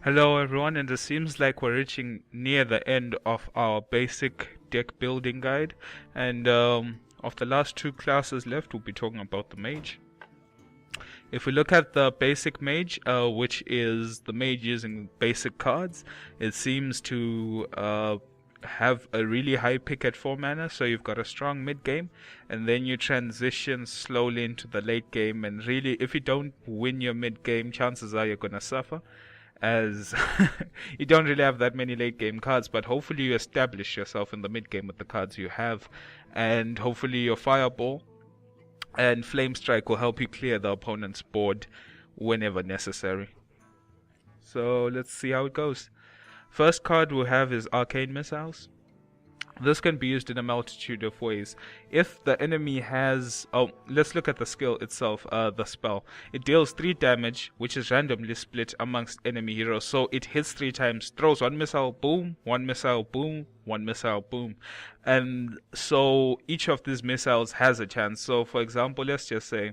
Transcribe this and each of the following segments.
Hello everyone, and it seems like we're reaching near the end of our basic deck building guide. And of the last two classes left, we'll be talking about the Mage. If we look at the basic Mage, which is the Mage using basic cards, it seems to have a really high pick at 4 mana, so you've got a strong mid game, and then you transition slowly into the late game. And really, if you don't win your mid game, chances are you're gonna suffer, as you don't really have that many late game cards, but hopefully you establish yourself in the mid game with the cards you have, and hopefully your Fireball and Flame Strike will help you clear the opponent's board whenever necessary. So let's see how it goes. First card we'll have is Arcane Missiles. This can be used in a multitude of ways. If the enemy has... Oh, let's look at the skill itself, the spell. It deals 3 damage, which is randomly split amongst enemy heroes. So it hits 3 times, throws 1 missile, boom, 1 missile, boom, 1 missile, boom. And so each of these missiles has a chance. So for example, let's just say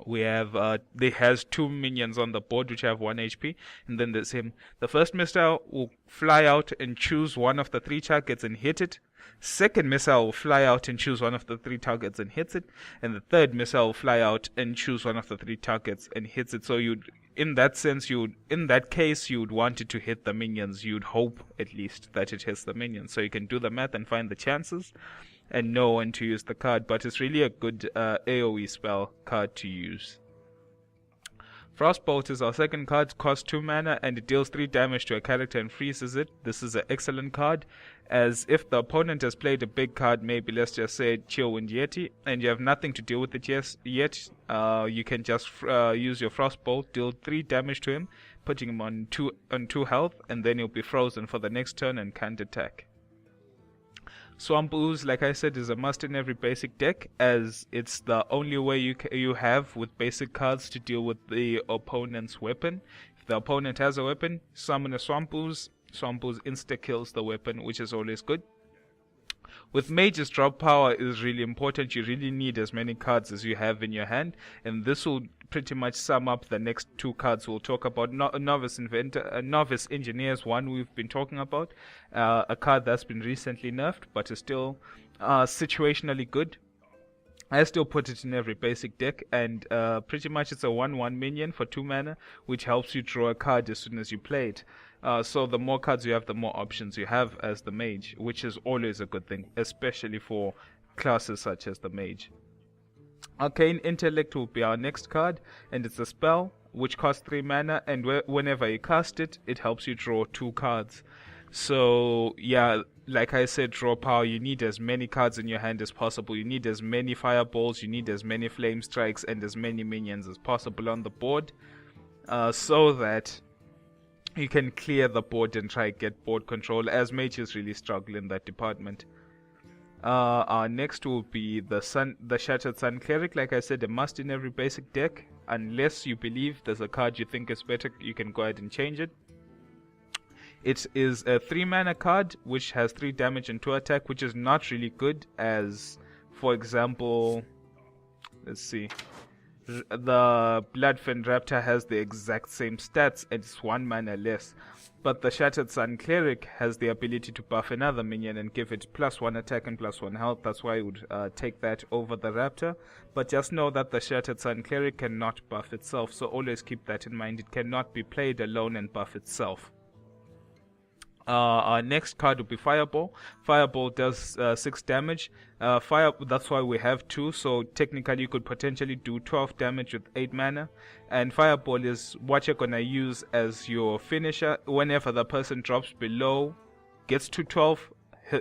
we have they has 2 minions on the board which have 1 HP, and then there's him. The first missile will fly out and choose one of the 3 targets and hit it. Second missile will fly out and choose one of the 3 targets and hits it, and the third missile will fly out and choose one of the 3 targets and hits it. So you'd, in that sense, in that case, you'd want it to hit the minions. You'd hope at least that it hits the minions, so you can do the math and find the chances and know when to use the card. But it's really a good AoE spell card to use. Frostbolt is our second card, costs 2 mana, and it deals 3 damage to a character and freezes it. This is an excellent card, as if the opponent has played a big card, maybe let's just say Chillwind Yeti, and you have nothing to deal with it yet, you can just use your Frostbolt, deal 3 damage to him, putting him on 2 health, and then he'll be frozen for the next turn and can't attack. Swamp Ooze, like I said, is a must in every basic deck, as it's the only way you have with basic cards to deal with the opponent's weapon. If the opponent has a weapon, summon a Swamp Ooze. Swamp Ooze insta-kills the weapon, which is always good. With Mage's drop power is really important. You really need as many cards as you have in your hand, and this will pretty much sum up the next 2 cards we'll talk about. Novice Engineer is one we've been talking about, a card that's been recently nerfed but is still situationally good. I still put it in every basic deck, and pretty much it's a 1/1 minion for 2 mana, which helps you draw a card as soon as you play it. So the more cards you have, the more options you have as the Mage, which is always a good thing, especially for classes such as the Mage. Arcane Intellect will be our next card, and it's a spell which costs 3 mana, and whenever you cast it, it helps you draw 2 cards. So yeah, like I said, draw power, you need as many cards in your hand as possible. You need as many fireballs, you need as many flame strikes, and as many minions as possible on the board, so that you can clear the board and try to get board control, as mages really struggle in that department. Our next will be the Shattered Sun Cleric. Like I said, a must in every basic deck. Unless you believe there's a card you think is better, you can go ahead and change it. It is a 3 mana card which has 3 damage and 2 attack, which is not really good, as for example, let's see, the Bloodfen Raptor has the exact same stats and it's 1 mana less, but the Shattered Sun Cleric has the ability to buff another minion and give it +1 attack and +1 health. That's why I would take that over the Raptor, but just know that the Shattered Sun Cleric cannot buff itself, so always keep that in mind. It cannot be played alone and buff itself. Our next card will be Fireball. Fireball does 6 damage. That's why we have 2, so technically you could potentially do 12 damage with 8 mana. And Fireball is what you're gonna use as your finisher whenever the person gets to 12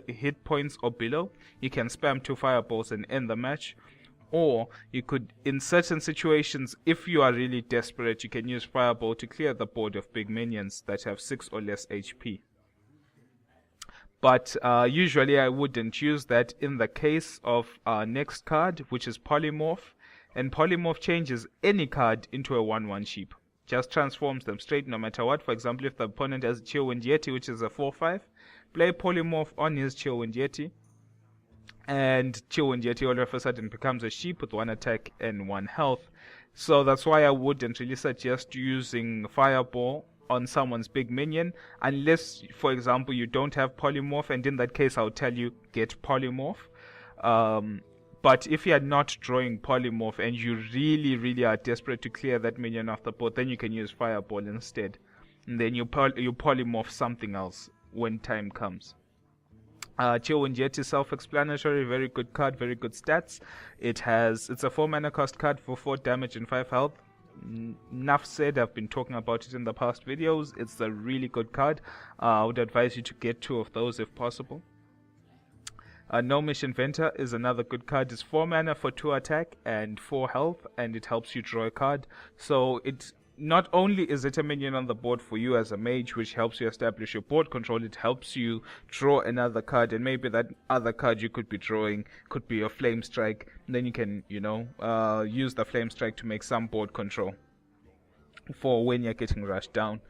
hit points or below. You can spam 2 Fireballs and end the match. Or you could, in certain situations, if you are really desperate, you can use Fireball to clear the board of big minions that have 6 or less HP. But usually I wouldn't use that in the case of our next card, which is Polymorph. And Polymorph changes any card into a 1/1 sheep. Just transforms them straight no matter what. For example, if the opponent has a Chillwind Yeti, which is a 4/5, play Polymorph on his Chillwind Yeti, and Chillwind Yeti all of a sudden becomes a sheep with 1 attack and 1 health. So that's why I wouldn't really suggest using Fireball on someone's big minion, unless, for example, you don't have polymorph, and in that case I'll tell you get polymorph. But if you're not drawing polymorph and you really are desperate to clear that minion off the board, then you can use fireball instead, and then you polymorph something else when time comes. Chiwunjeti is self-explanatory, very good card, very good stats. It's a 4 mana cost card for 4 damage and 5 health. Enough said, I've been talking about it in the past videos. It's a really good card. I would advise you to get 2 of those if possible. Gnomish Inventor is another good card. It's 4 mana for 2 attack and 4 health, and it helps you draw a card. So it's not only is it a minion on the board for you as a mage, which helps you establish your board control, it helps you draw another card, and maybe that other card you could be drawing could be your Flame Strike. And then you can, use the Flame Strike to make some board control for when you're getting rushed down.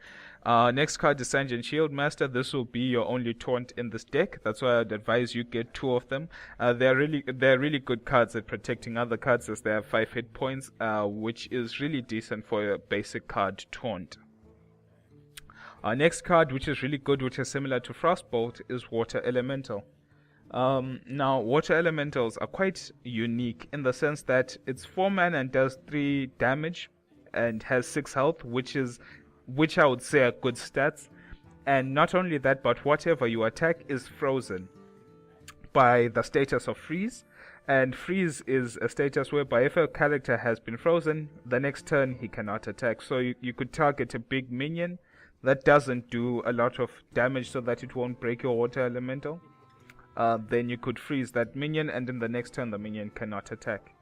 Next card is Sanjin Shieldmaster. This will be your only taunt in this deck. That's why I'd advise you get 2 of them. They're really good cards at protecting other cards, as they have 5 hit points, which is really decent for your basic card taunt. Next card, which is really good, which is similar to Frostbolt, is Water Elemental. Now, Water Elementals are quite unique in the sense that it's 4 mana and does 3 damage and has 6 health, which I would say are good stats. And not only that, but whatever you attack is frozen by the status of freeze. And freeze is a status whereby if a character has been frozen, the next turn he cannot attack. So you could target a big minion that doesn't do a lot of damage so that it won't break your Water Elemental. Then you could freeze that minion, and in the next turn the minion cannot attack.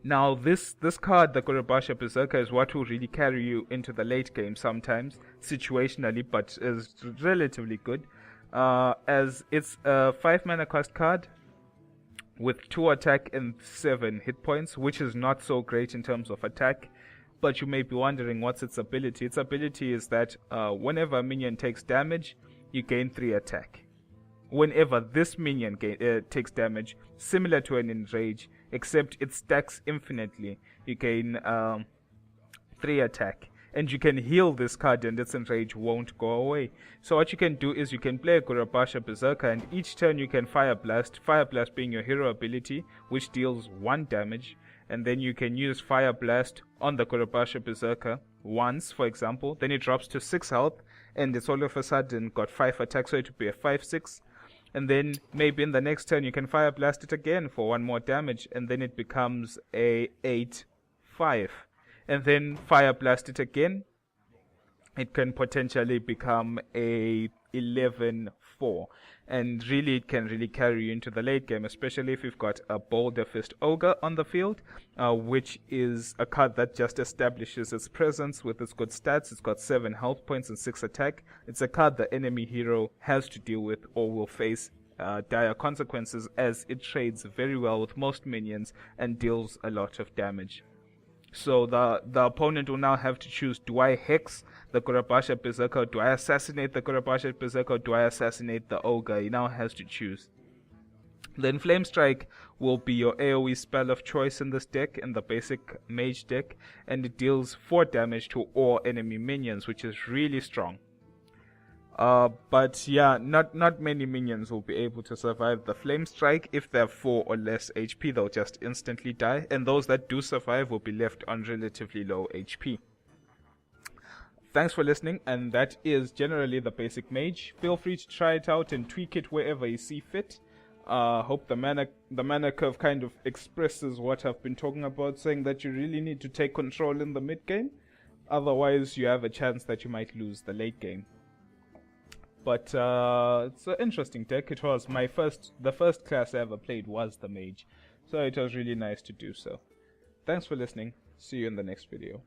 Now this card, the Gorobasha Berserker, is what will really carry you into the late game sometimes, situationally, but is relatively good. As it's a 5 mana cost card with 2 attack and 7 hit points, which is not so great in terms of attack. But you may be wondering, what's its ability? Its ability is that whenever a minion takes damage, you gain 3 attack. Whenever this minion takes damage, similar to an Enrage, except it stacks infinitely, you gain 3 attack. And you can heal this card and its Enrage won't go away. So what you can do is you can play a Gorobasha Berserker, and each turn you can Fire Blast being your hero ability, which deals 1 damage. And then you can use Fire Blast on the Gorobasha Berserker once, for example. Then it drops to 6 health, and it's all of a sudden got 5 attacks, so it would be a 5/6. And then maybe in the next turn you can Fire Blast it again for 1 more damage, and then it becomes a 8/5. And then Fire Blast it again, it can potentially become a 11/4. And really, it can really carry you into the late game, especially if you've got a Boulder Fist Ogre on the field, which is a card that just establishes its presence with its good stats. It's got 7 health points and 6 attack. It's a card the enemy hero has to deal with or will face dire consequences, as it trades very well with most minions and deals a lot of damage. So the opponent will now have to choose, do I hex the Gorobasha Berserker, do I assassinate the Gorobasha Berserker, do I assassinate the Ogre? He now has to choose. Then Flame Strike will be your AoE spell of choice in this deck, in the basic Mage deck, and it deals 4 damage to all enemy minions, which is really strong. But yeah, not many minions will be able to survive the Flame Strike. If they have 4 or less HP, they'll just instantly die, and those that do survive will be left on relatively low HP. Thanks for listening, and that is generally the basic Mage. Feel free to try it out and tweak it wherever you see fit. Hope the mana curve kind of expresses what I've been talking about, saying that you really need to take control in the mid game. Otherwise, you have a chance that you might lose the late game. But it's an interesting deck. It was the first class I ever played was the Mage, so it was really nice to do so. Thanks for listening. See you in the next video.